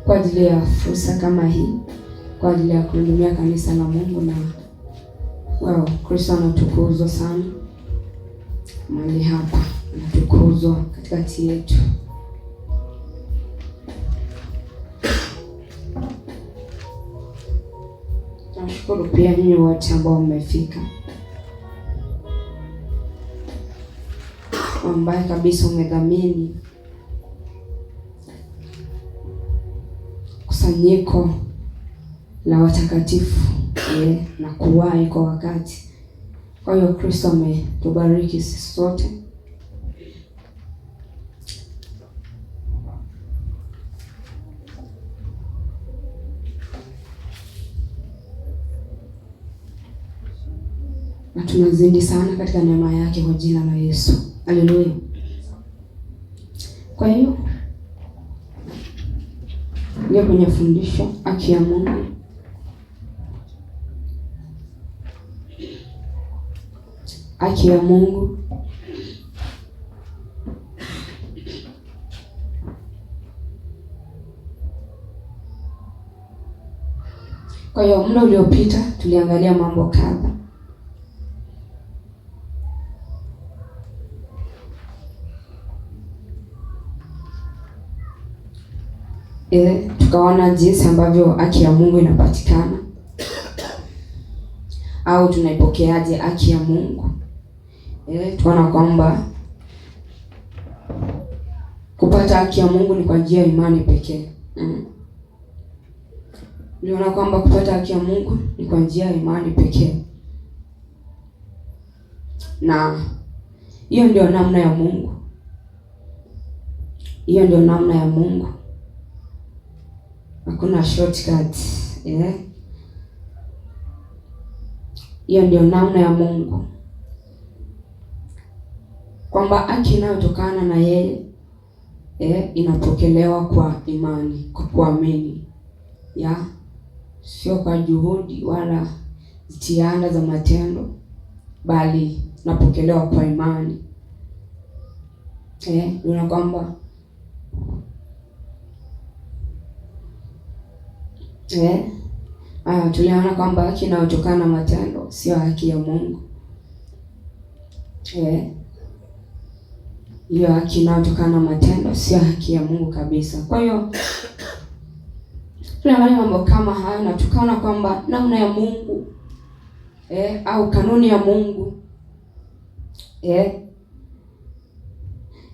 kwa ajili ya fursa kama hii, kwa ajili ya kuhudumia kanisa la Mungu. Na Kristo anatukuzwa sana mahali hapa, anatukuzwa katikati yetu. Nashukuru pia nyinyi wote ambao mmefika, ambaye kabisa umedhamini kusanyiko la watakatifu na kuwahi kwa wakati. Kwa hiyo Kristo ametubariki sisi sote. Na tunazidi sana katika neema yake kwa jina la Yesu. Haleluya. Kwa hiyo ndio kwenye fundisho haki ya Mungu. Haki ya Mungu. Kwa hiyo muda uliopita tuliangalia mambo kadha. Tukaona jinsi ambavyo haki ya Mungu inapatikana, au tunaipokeaje haki ya Mungu. Tunaona kwamba kupata haki ya Mungu ni kwa njia ya imani pekee. Tunaona kwamba kupata haki ya Mungu ni kwa njia ya imani pekee, na hiyo ndio namna ya Mungu. Hiyo ndio namna ya Mungu. Hakuna shortcut. Hiyo ndio namna ya Mungu, kwamba haki inayotokana na yeye inapokelewa kwa imani, kwa kuamini, sio kwa juhudi wala jitihada za matendo, bali inapokelewa kwa imani. Unaona kwamba tuliona kwamba haki inayotokana na matendo sio haki ya Mungu. Hiyo haki inayotokana na matendo sio haki ya Mungu kabisa. Kwa hiyo tunaangalia mambo kama hayo, na tukaona kwamba namna ya Mungu au kanuni ya Mungu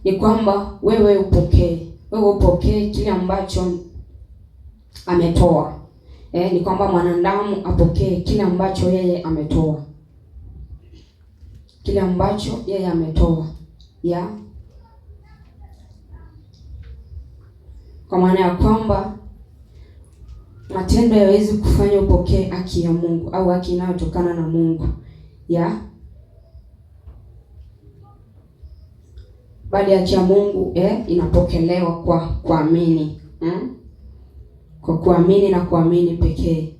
ni kwamba wewe upokee kile ambacho ametoa. Ni kwamba mwanadamu apokee kile ambacho yeye ametoa, kile ambacho yeye ametoa, kwa maana ya kwamba matendo hayawezi kufanya upokee haki ya Mungu au haki inayotokana na Mungu, bali haki ya Mungu inapokelewa kwa kuamini, kwa kuamini na kuamini pekee.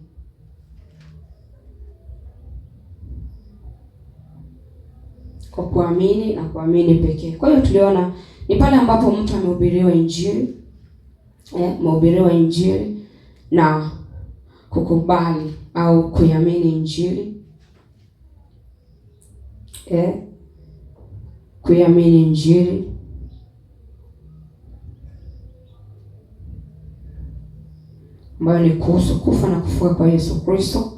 Kwa kuamini na kuamini pekee. Kwa hiyo tuliona ni pale ambapo mtu amehubiriwa Injili, amehubiriwa Injili na kukubali au kuiamini Injili, kuiamini Injili, ambayo ni kuhusu kufa na kufufuka kwa Yesu Kristo.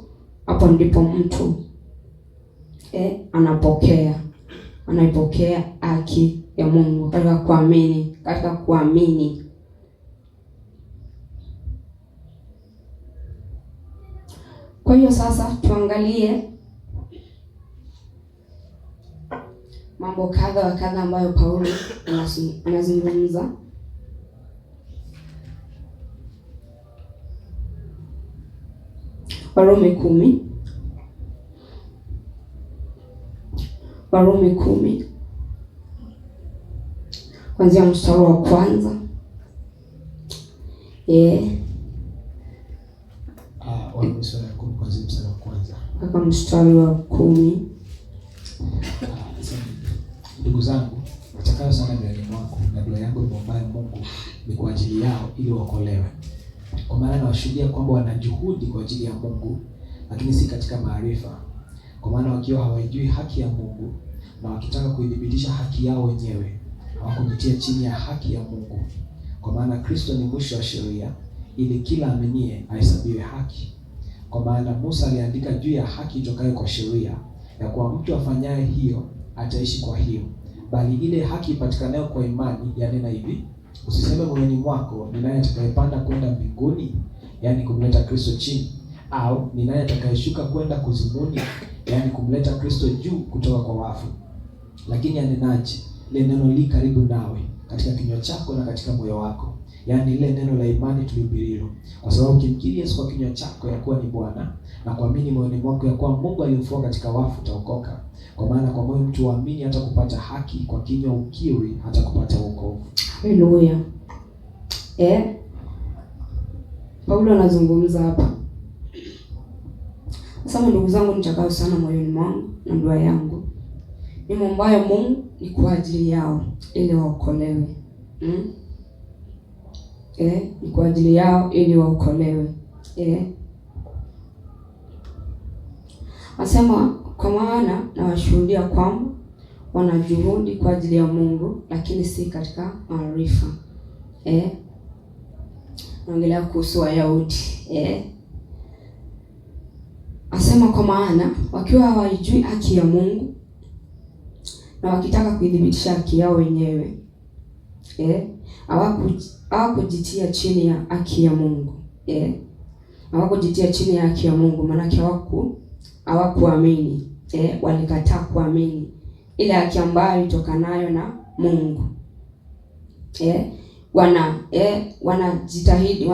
Hapo ndipo mtu anaipokea haki ya Mungu katika kuamini. Kwa hiyo sasa tuangalie mambo kadha wa kadha ambayo Paulo anazungumza. Warumi 10 kuanzia mstari wa kwanza. Warumi sura ya 10 kuanzia mstari wa kwanza mpaka mstari wa 10. Ndugu zangu, natakayo sana mioyoni mwako na dua yangu nimwombaye Mungu ni kwa ajili yao ili waokolewe. Kwa maana nawashuhudia kwamba wanajuhudi kwa ajili ya Mungu, lakini si katika maarifa. Kwa maana wakiwa hawajui haki ya Mungu na wakitaka kuidhibitisha haki yao wenyewe, hawakujitia chini ya haki ya Mungu. Kwa maana Kristo ni mwisho wa sheria, ili kila aminiye ahesabiwe haki. Kwa maana Musa aliandika juu ya haki itokayo kwa sheria, ya kuwa mtu afanyaye hiyo ataishi kwa hiyo. Bali ile haki ipatikanayo kwa imani yanena hivi: usiseme moyoni mwako, ni nani atakayepanda kwenda mbinguni, yaani kumleta Kristo chini, au ni nani atakayeshuka kwenda kuzimuni, yaani kumleta Kristo juu kutoka kwa wafu. Lakini anenaje? Ile neno li karibu nawe, katika kinywa chako na katika moyo wako, yaani ile neno la imani tulihubiriwa. Kwa sababu ukimkiri Yesu kwa kinywa chako ya kuwa ni Bwana na kuamini moyoni mwako ya kuwa Mungu alimfufua katika wafu, utaokoka. Kwa maana kwa moyo mtu huamini hata kupata haki, kwa kinywa ukiri hata kupata wokovu. Haleluya. Paulo anazungumza hapa. Sasa ndugu zangu, nitakao sana moyoni mwangu na dua yangu ni muombaye Mungu ni kwa ajili yao ili waokolewe. Ni kwa ajili yao ili waokolewe. Asema kwa maana nawashuhudia kwamba wanajuhudi kwa ajili ya Mungu, lakini si katika maarifa. Naongelea kuhusu Wayahudi. Asema kwa maana wakiwa hawajui haki ya Mungu na wakitaka kuidhibitisha haki yao wenyewe, hawakujitia chini ya haki ya Mungu. Hawakujitia chini ya haki ya Mungu, maana hawakuamini. Walikataa kuamini ile haki ambayo itokanayo na Mungu. Wanajitahidi,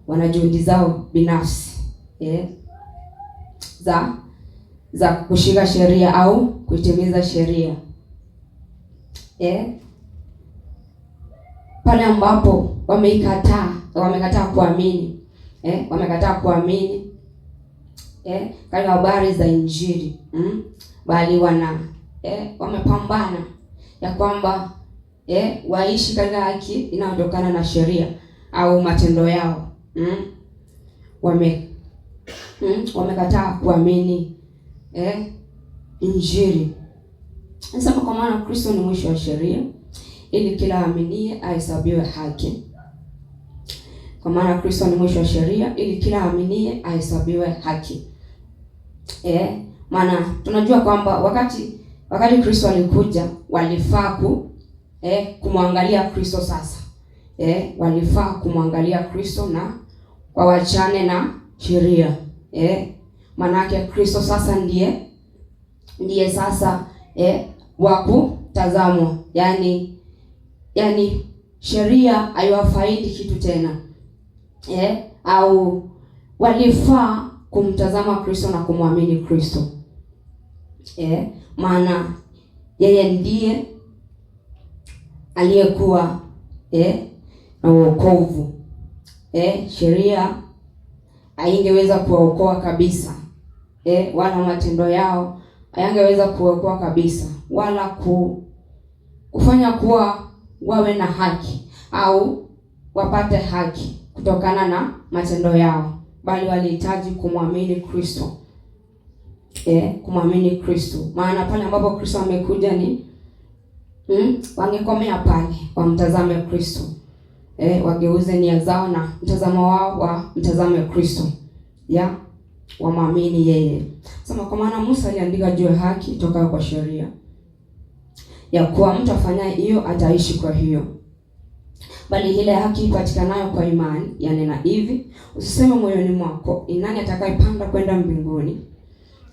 wanajuhudi zao binafsi za kushika sheria au kuitimiza sheria. Pale ambapo wamekataa kuamini, katika habari za Injili, bali wamepambana ya kwamba waishi katika haki inayotokana na sheria au matendo yao. Wamekataa kuamini Injili. Nasema kwa maana Kristo ni mwisho wa sheria, ili kila aaminie ahesabiwe haki. Kwa maana Kristo ni mwisho wa sheria, ili kila aaminie ahesabiwe haki. Maana tunajua kwamba wakati Kristo alikuja, walifaa kumwangalia Kristo sasa. Walifaa kumwangalia Kristo na wawachane na sheria. Manake Kristo sasa ndiye sasa wa kutazamwa. Yaani sheria haiwafaidi kitu tena. Au walifaa kumtazama Kristo na kumwamini Kristo. Maana yeye ndiye aliyekuwa na wokovu. Sheria haingeweza kuwaokoa kabisa. Wala matendo yao hayangeweza kuwaokoa kabisa, wala kufanya kuwa wawe na haki au wapate haki kutokana na matendo yao, bali walihitaji kumwamini Kristo. Kumwamini Kristo. Maana pale ambapo Kristo amekuja ni wangekomea pale, wamtazame Kristo. Wageuze nia zao na mtazamo wao wa mtazame Kristo. Wamwamini yeye. Sema kwa maana Musa aliandika juu ya haki tokayo kwa sheria, ya kuwa mtu afanyaye hiyo ataishi kwa hiyo. Bali ile haki ipatikanayo kwa imani yanena hivi: usiseme moyoni mwako, ni nani atakayepanda kwenda mbinguni,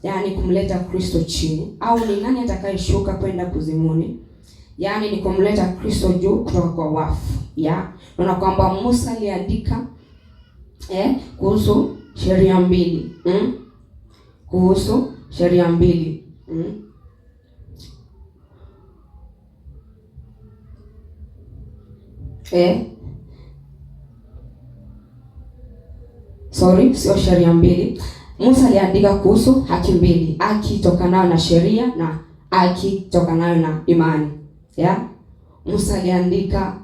yaani kumleta Kristo chini, au ni nani atakayeshuka kwenda kuzimuni, yaani ni kumleta Kristo juu kutoka kwa wafu. Naona kwamba Musa aliandika kuhusu sheria mbili. Kuhusu sheria mbili. Sio sheria mbili. Musa aliandika kuhusu haki mbili, haki tokanayo na sheria na haki tokanayo na imani. Musa aliandika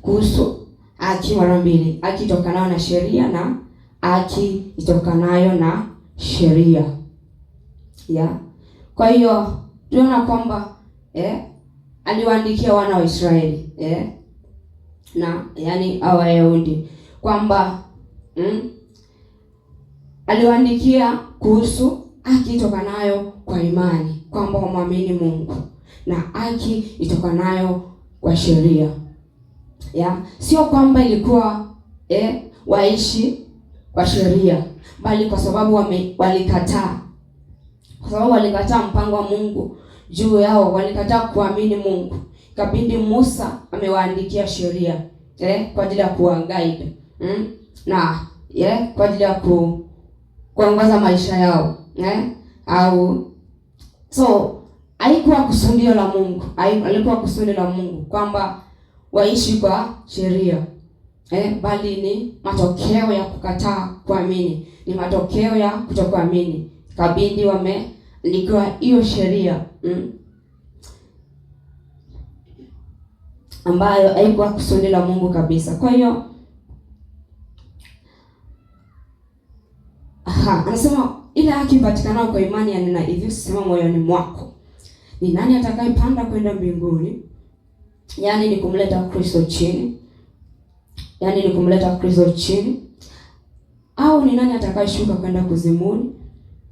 kuhusu haki mara mbili, haki itokanayo na sheria na haki itokanayo na sheria. Kwa hiyo tunaona kwamba aliwaandikia wana wa Israeli na yani Wayahudi kwamba aliwaandikia kuhusu haki itokanayo kwa imani, kwamba wamwamini Mungu, na haki itokanayo kwa sheria. Sio kwamba ilikuwa waishi kwa sheria, bali kwa sababu walikataa. Kwa sababu walikataa mpango wa Mungu juu yao, walikataa kuamini Mungu. Kabindi Musa amewaandikia sheria kwa ajili ya kuwaguide na kwa ajili ya kuongoza maisha yao so haikuwa kusudio la Mungu, alikuwa kusudio la Mungu kwamba waishi kwa sheria bali ni matokeo ya kukataa kuamini, ni matokeo ya kutokuamini. Kabindi wameandikiwa hiyo sheria ambayo haikuwa kusudi la Mungu kabisa. Kwa hiyo anasema ile haki ipatikanayo kwa imani yanena hivi, sema moyoni mwako, ni nani atakayepanda kwenda mbinguni? Yaani ni kumleta Kristo chini. Au ni nani atakayeshuka kwenda kuzimuni?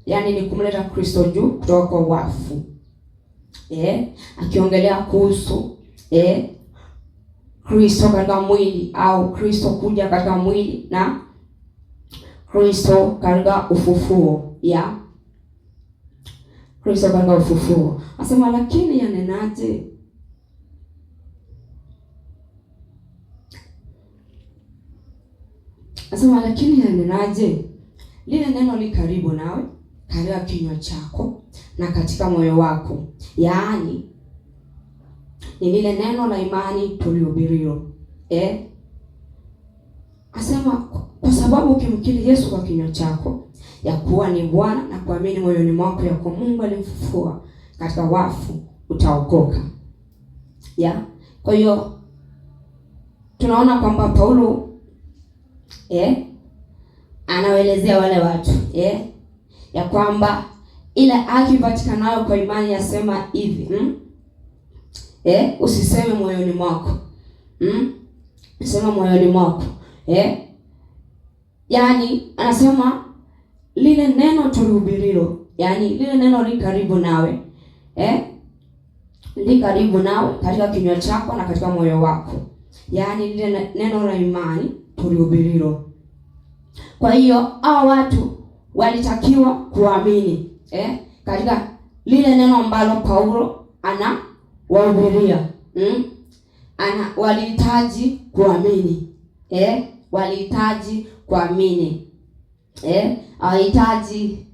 Yaani ni kumleta Kristo juu kutoka kwa wafu. Akiongelea kuhusu Kristo katika mwili, au Kristo kuja katika mwili na Kristo katika ufufuo. Kristo katika ufufuo. Asema lakini yanenaje? Asema lakini yanenaje? Lile neno li karibu nawe, katika kinywa chako na katika moyo wako. Yaani ni lile neno la imani tulihubiriwa. Asema kwa sababu ukimkiri Yesu kwa kinywa chako ya kuwa ni Bwana na kuamini moyoni mwako ya kuwa Mungu alimfufua katika wafu, utaokoka. Kwa hiyo tunaona kwamba Paulo anawaelezea wale watu ya kwamba ile haki ipatikanayo kwa imani yasema hivi, usiseme moyoni mwako, sema moyoni mwako. Yaani anasema lile neno tulihubiriwa, yaani lile neno li karibu nawe, li karibu nawe katika kinywa chako na katika moyo wako. Yaani lile neno la imani tulihubiriwa. Kwa hiyo hao watu walitakiwa kuamini katika lile neno ambalo Paulo anawahubiria. Walihitaji kuamini. Walihitaji kuamini. Hawahitaji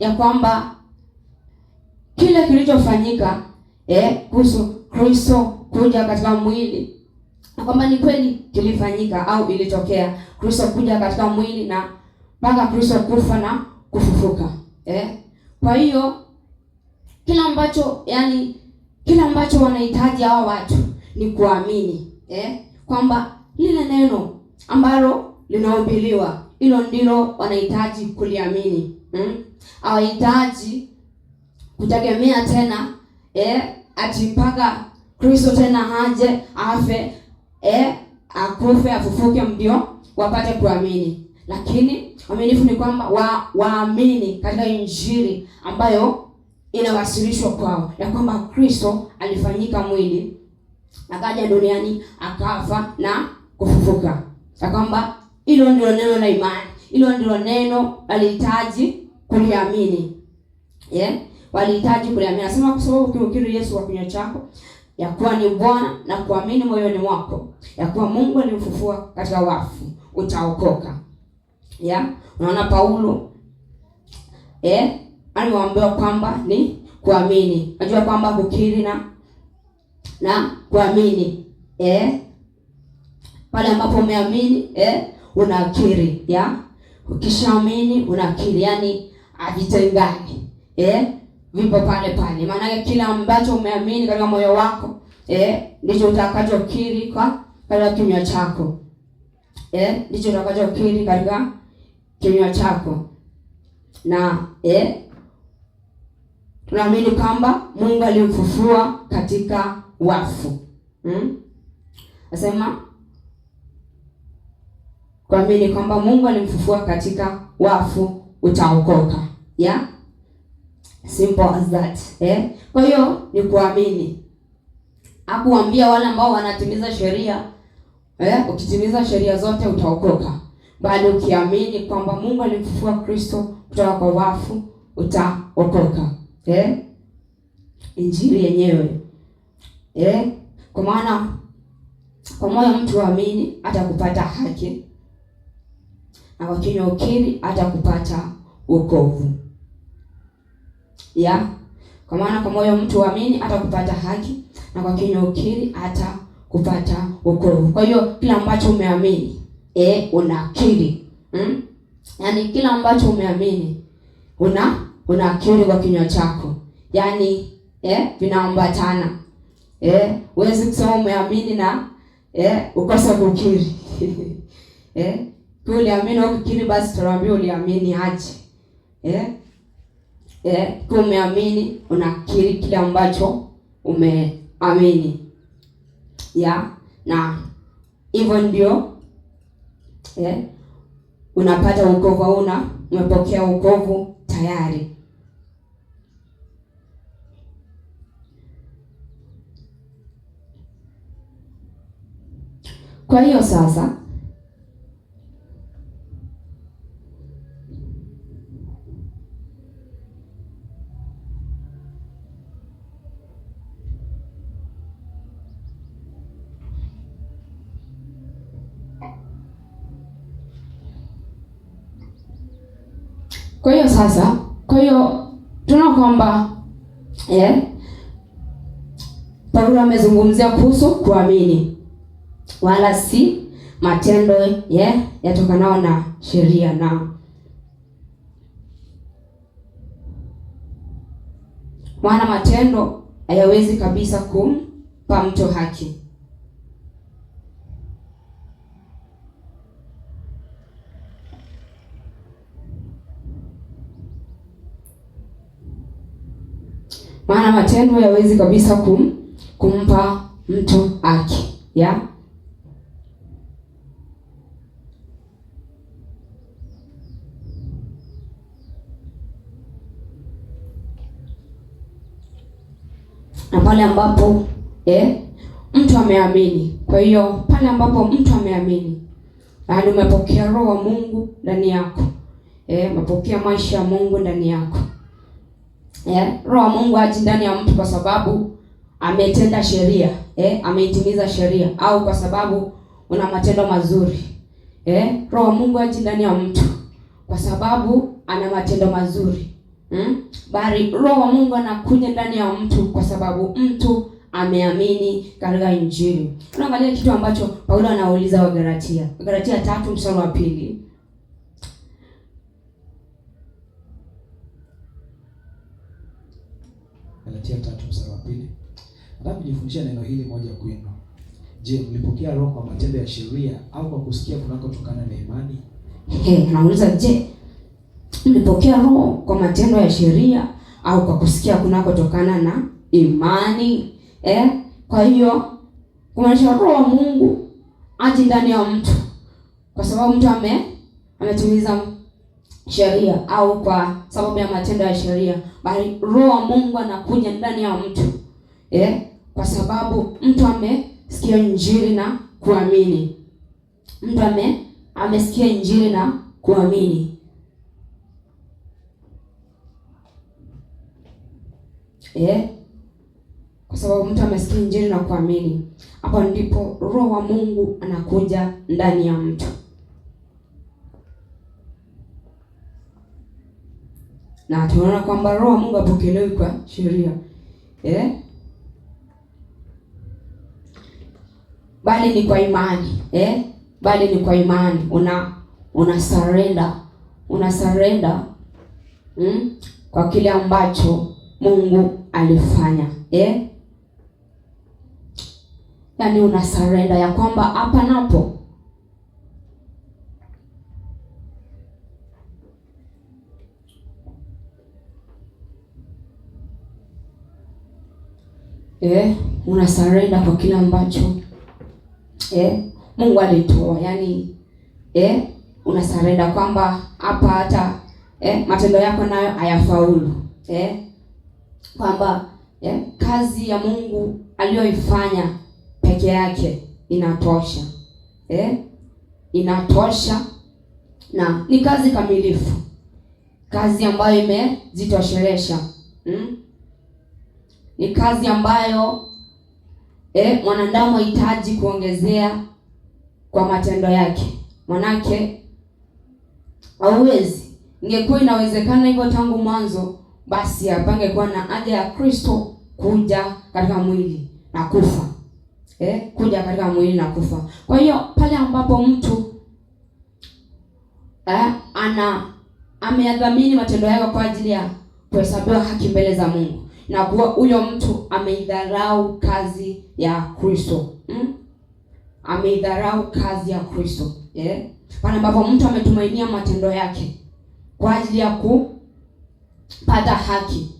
ya kwamba kile kilichofanyika kuhusu Kristo kuja katika mwili, na kwamba ni kweli kilifanyika au ilitokea, Kristo kuja katika mwili na mpaka Kristo kufa na kufufuka. Kwa hiyo kila ambacho wanahitaji hawa watu ni kuamini kwamba lile neno ambalo linahubiriwa hilo ndilo wanahitaji kuliamini. Hawahitaji kutegemea tena ati mpaka Kristo tena aje afe akufe afufuke ndio wapate kuamini. Lakini uaminifu ni kwamba waamini katika injili ambayo inawasilishwa kwao, ya kwamba Kristo alifanyika mwili, akaja duniani, akafa na kufufuka. Ya kwamba hilo ndilo neno la imani, hilo ndilo neno walihitaji kuliamini. Walihitaji kuliamini. Nasema kwa sababu ukimkiri Yesu kwa kinywa chako ya kuwa ni Bwana na kuamini moyoni mwako ya kuwa Mungu alimfufua katika wafu, utaokoka. Unaona Paulo aliwaambia kwamba ni kuamini. Unajua kwamba kukiri na kuamini. Pale ambapo umeamini unakiri. Ukishaamini unakiri, yani havitengani. Vipo pale pale. Maana kila ambacho umeamini katika moyo wako ndicho utakachokiri katika kinywa chako. Ndicho utakachokiri katika kinywa chako. Na tunaamini kwamba Mungu alimfufua katika wafu. Nasema kuamini kwamba Mungu alimfufua katika wafu utaokoka. Yeah? Simple as that. Kwa hiyo ni kuamini. Hakuambia wale ambao wanatimiza sheria, ukitimiza sheria zote utaokoka. Bali ukiamini kwamba Mungu alimfufua Kristo kutoka kwa wafu utaokoka. Injili yenyewe. Kwa maana kwa moyo mtu aamini hata kupata haki, na kwa kinywa ukiri hata kupata wokovu. Kwa maana kwa moyo mtu aamini hata kupata haki, na kwa kinywa ukiri hata kupata wokovu. Kwa hiyo kila ambacho umeamini unakiri. Yaani kila ambacho umeamini unakiri kwa kinywa chako. Yaani vinaambatana. Huwezi kusema umeamini na ukosa kukiri. Kwa uliamini au kukiri, basi tunaambia uliamini aje. Kwa umeamini unakiri kile ambacho umeamini. Na hivyo ndio unapata wokovu, au umepokea wokovu tayari. Kwa hiyo sasa tunaona kwamba Paulo amezungumzia kuhusu kuamini, wala si matendo yatokanao na sheria. Na maana matendo hayawezi kabisa kumpa mtu haki. Maana matendo hayawezi kabisa kumpa mtu haki. Na pale ambapo mtu ameamini. Kwa hiyo pale ambapo mtu ameamini, yaani umepokea roho wa Mungu ndani yako. Umepokea maisha ya Mungu ndani yako. Roho wa Mungu haji ndani ya mtu kwa sababu ametenda sheria, ameitimiza sheria, au kwa sababu una matendo mazuri. Roho wa Mungu haji ndani ya mtu kwa sababu ana matendo mazuri. Bali Roho wa Mungu anakuja ndani ya mtu kwa sababu mtu ameamini katika Injili. Tunaangalia kitu ambacho Paulo anauliza Wagalatia. Galatia 3:2. Galatia 3:2. Nataka kujifundisha neno hili moja kwenu. Je, mlipokea roho kwa matendo ya sheria au kwa kusikia kunakotokana na imani? Anauliza, je, mlipokea roho kwa matendo ya sheria au kwa kusikia kunakotokana na imani? Kwa hiyo kumaanisha roho wa Mungu aje ndani ya mtu kwa sababu mtu ametimiza sheria au kwa sababu ya matendo ya sheria, bali roho wa Mungu anakuja ndani ya mtu kwa sababu mtu amesikia Injili na kuamini. Mtu amesikia Injili na kuamini. Kwa sababu mtu amesikia Injili na kuamini, hapo ndipo roho wa Mungu anakuja ndani ya mtu. Na tunaona kwamba roho wa Mungu hapokelewi kwa sheria. Bali ni kwa imani. Bali ni kwa imani. Una surrender kwa kile ambacho Mungu alifanya. yaani una surrender ya kwamba hapa napo una surrender kwa kila ambacho Mungu alitoa, yaani una surrender kwamba hapa hata matendo yako nayo hayafaulu, kwamba kazi ya Mungu aliyoifanya peke yake inatosha, inatosha, na ni kazi kamilifu, kazi ambayo imejitoshelesha, ni kazi ambayo mwanadamu hahitaji kuongezea kwa matendo yake, manake hauwezi. Ingekuwa inawezekana hivyo tangu mwanzo, basi hapangekuwa na haja ya Kristo kuja katika mwili na kufa, kuja katika mwili na kufa. Kwa hiyo pale ambapo mtu ameyadhamini matendo yake kwa ajili ya kuhesabiwa haki mbele za Mungu, na kuwa huyo mtu ameidharau kazi ya Kristo, ameidharau kazi ya Kristo, pale ambapo mtu ametumainia matendo yake kwa ajili ya kupata haki,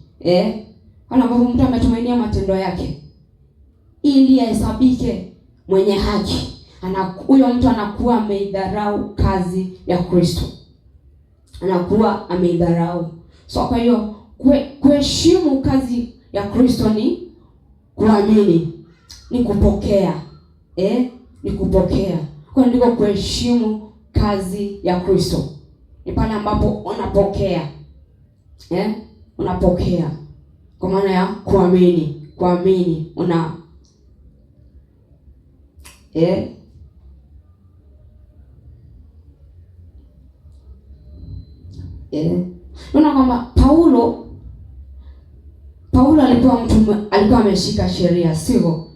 pale ambapo mtu ametumainia matendo yake ili ahesabike mwenye haki, huyo mtu anakuwa ameidharau kazi ya Kristo, anakuwa ameidharau. So kwa hiyo kuheshimu kazi ya Kristo ni kuamini, ni kupokea, ni kupokea. Kwa ndiko kuheshimu kazi ya Kristo, ni pale ambapo unapokea, unapokea kwa maana ya kuamini, Unaona kwamba Paulo alikuwa ameshika sheria, sio?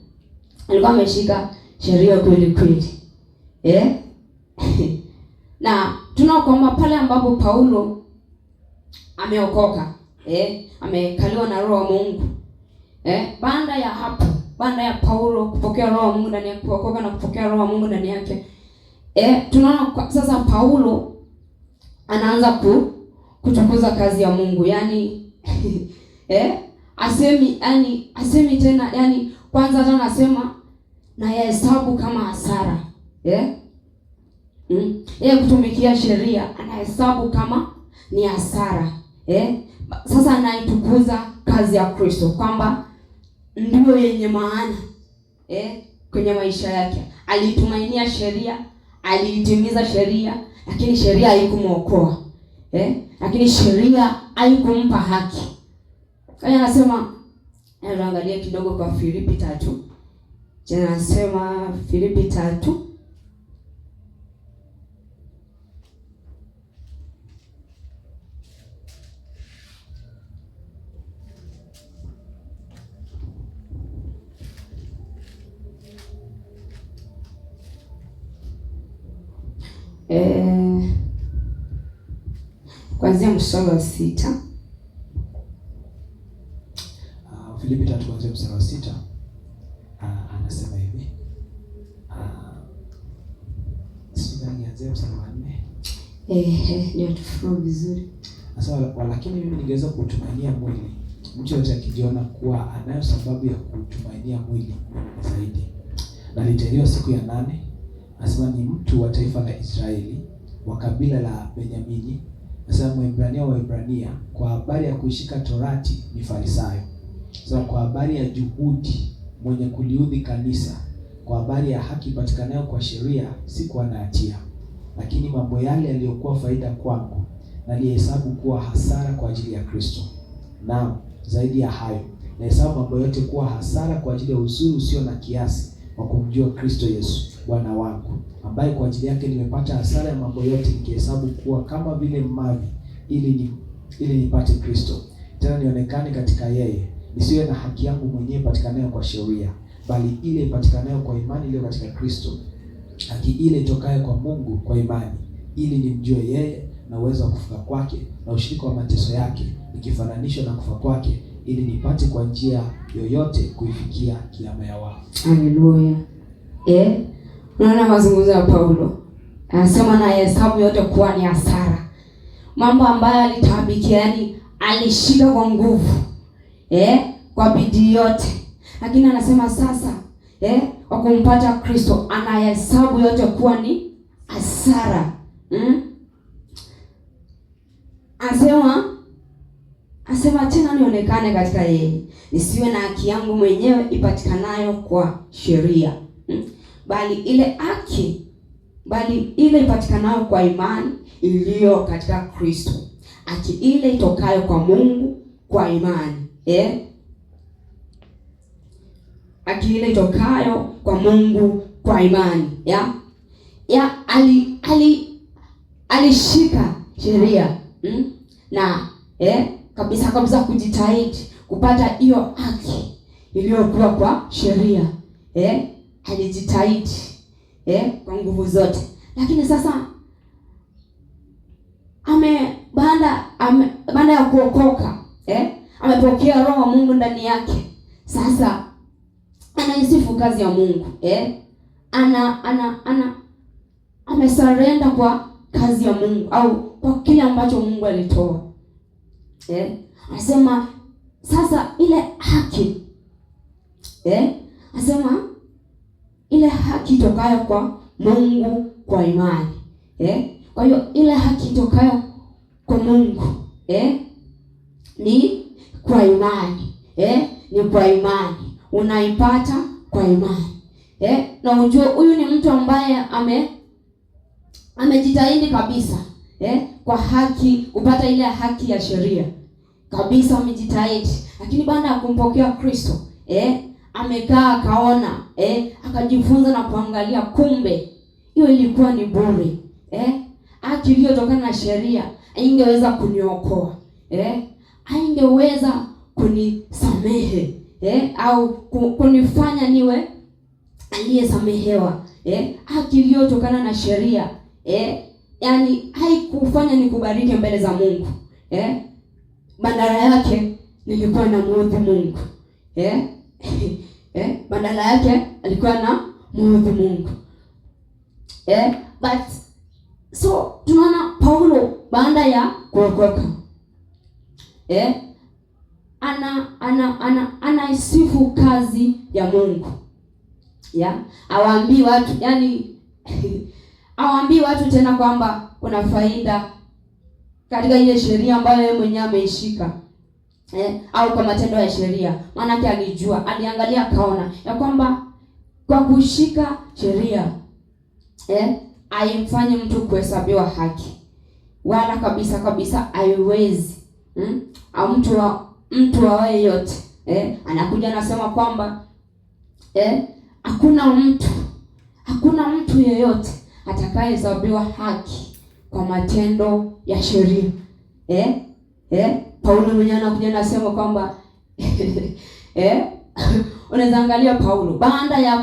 Alikuwa ameshika sheria kweli kweli. Na tunaona kwamba pale ambapo Paulo ameokoka, amekaliwa na Roho wa Mungu. Baada ya hapo, baada ya Paulo kupokea Roho wa Mungu ndani yake, kuokoka na kupokea Roho wa Mungu ndani yake, tunaona sasa Paulo anaanza kutukuza kazi ya Mungu, yaani asemi tena, yaani kwanza hata anasema na yahesabu kama hasara, kutumikia sheria anahesabu kama ni hasara, sasa anaitukuza kazi ya Kristo kwamba ndio yenye maana kwenye maisha yake. Alitumainia sheria, aliitimiza sheria, lakini sheria haikumuokoa, lakini sheria haikumpa haki. Kaya anasema, angalia kidogo kwa Filipi 3. Jana anasema Filipi 3 kuanzia mstari wa 6. Filipi 3 kuanzia mstari wa 6. Anasema hivi. Sasa nianze mstari wa 4. Ndio tufahamu vizuri. Sasa walakini mimi ningeweza kutumainia mwili. Mtu yote akijiona kuwa anayo sababu ya kutumainia mwili zaidi. Na litaliwa siku ya 8. Anasema ni mtu wa taifa la Israeli, wa kabila la Benyamini. Anasema Mwebrania wa Waebrania, kwa habari ya kuishika Torati ni Farisayo. Sasa kwa habari ya juhudi mwenye kuliudhi kanisa, kwa habari ya haki patikanayo kwa sheria sikuwa na hatia. Lakini mambo yale yaliyokuwa faida kwangu nalihesabu kuwa hasara kwa ajili ya Kristo. Na zaidi ya hayo, nahesabu mambo yote kuwa hasara kwa ajili ya uzuri usio na kiasi wa kumjua Kristo Yesu Bwana wangu, ambaye kwa ajili yake nimepata hasara ya mambo yote, nikihesabu kuwa kama vile mavi, ili nipate Kristo, tena nionekane katika yeye, nisiwe na haki yangu mwenyewe patikanayo kwa sheria, bali ile ipatikanayo kwa imani iliyo katika Kristo, haki ile itokayo kwa Mungu kwa imani, ili nimjue yeye na uwezo wa kufufuka kwake na ushirika wa mateso yake, nikifananishwa na kufa kwake, ili nipate kwa njia yoyote kuifikia kiama ya wafu. Haleluya. Unaona mazungumzo ya Paulo. Anasema na hesabu yote kuwa ni hasara. Mambo ambayo alitaabikia, yani alishika kwa nguvu. Kwa bidii yote. Lakini anasema sasa, kwa kumpata Kristo anahesabu yote kuwa ni hasara. Asema tena nionekane katika yeye, nisiwe na haki yangu mwenyewe ipatikanayo kwa sheria, bali ile ipatikanayo kwa imani iliyo katika Kristo, haki ile itokayo kwa Mungu kwa imani. Haki ile itokayo kwa Mungu kwa imani. Alishika sheria na kabisa kujitahidi kupata hiyo haki iliyokuwa kwa sheria. Alijitahidi kwa nguvu zote. Lakini sasa baada ya kuokoka, amepokea roho wa Mungu ndani yake. Sasa anaisifu kazi ya Mungu. Amesarenda kwa kazi ya Mungu au kwa kile ambacho Mungu alitoa. Anasema sasa ile haki, anasema ile haki itokayo kwa Mungu kwa imani. Kwa hiyo ile haki itokayo kwa Mungu ni kwa imani. Ni kwa imani. Unaipata kwa imani. Na unajua huyu ni mtu ambaye amejitahidi kabisa kwa haki, kupata ile haki ya sheria. Kabisa amejitahidi. Lakini baada ya kumpokea Kristo, amekaa akaona, akajifunza na kuangalia, kumbe hiyo ilikuwa ni bure. Haki iliyotokana na sheria haingeweza kuniokoa. Haingeweza kunisamehe, au kunifanya niwe aliyesamehewa. Haki iliyotokana na sheria, yani haikufanya nikubariki mbele za Mungu. Badala yake nilikuwa na muudhi Mungu. Badala yake alikuwa na muudhi Mungu. But so tunaona Paulo baada ya kuokoka, anaisifu kazi ya Mungu. Hawaambii watu, yani hawaambii watu tena kwamba kuna faida katika ile sheria ambayo yeye mwenyewe ameishika, au kwa matendo ya sheria. Maana alijua, aliangalia akaona ya kwamba kwa kushika sheria haimfanyi mtu kuhesabiwa haki, wala kabisa haiwezi. Au mtu awaye yote anakuja anasema kwamba hakuna mtu yeyote atakayehesabiwa haki kwa matendo ya sheria. Paulo mwenyewe anakuja anasema kwamba unaweza angalia Paulo baada ya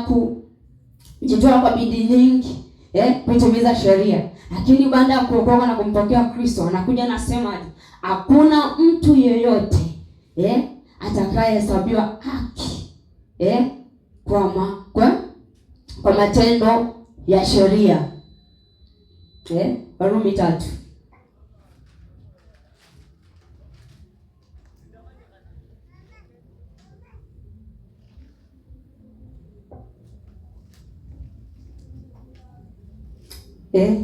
kujitoa kwa bidii nyingi kuitimiza sheria, lakini baada ya kuokoka na kumpokea Kristo anakuja anasema hakuna mtu yeyote atakayehesabiwa haki kwa matendo ya sheria. Warumi 3.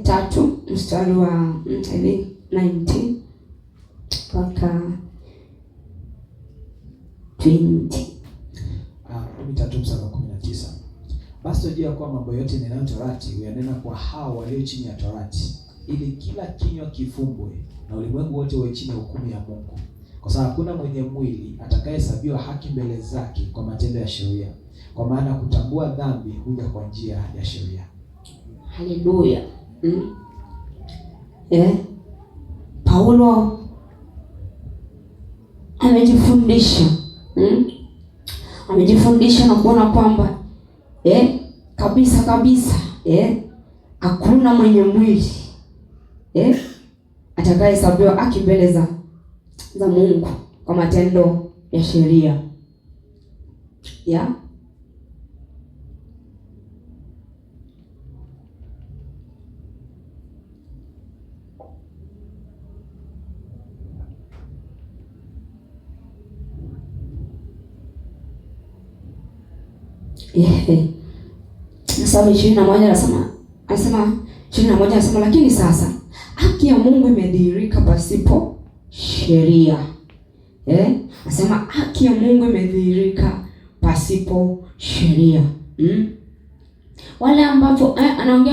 Tatu mstari wa 19 mpaka 20. Warumi 3 mstari wa 19. Basi tujua kwa mambo yote ninayo torati huyanena kwa hao walio chini ya torati, ili kila kinywa kifumbwe na ulimwengu wote uwe chini ya hukumu ya Mungu. Kwa sababu hakuna mwenye mwili atakayehesabiwa haki mbele zake kwa matendo ya sheria, kwa maana kutambua dhambi huja kwa njia ya sheria. Haleluya. Paulo amejifundisha na kuona kwamba kabisa hakuna mwenye mwili atakayehesabiwa haki mbele za Mungu kwa matendo ya sheria. Mstari 21 anasema lakini sasa haki ya Mungu imedhihirika pasipo sheria. Anasema haki ya Mungu imedhihirika pasipo sheria. Wale ambapo anaongea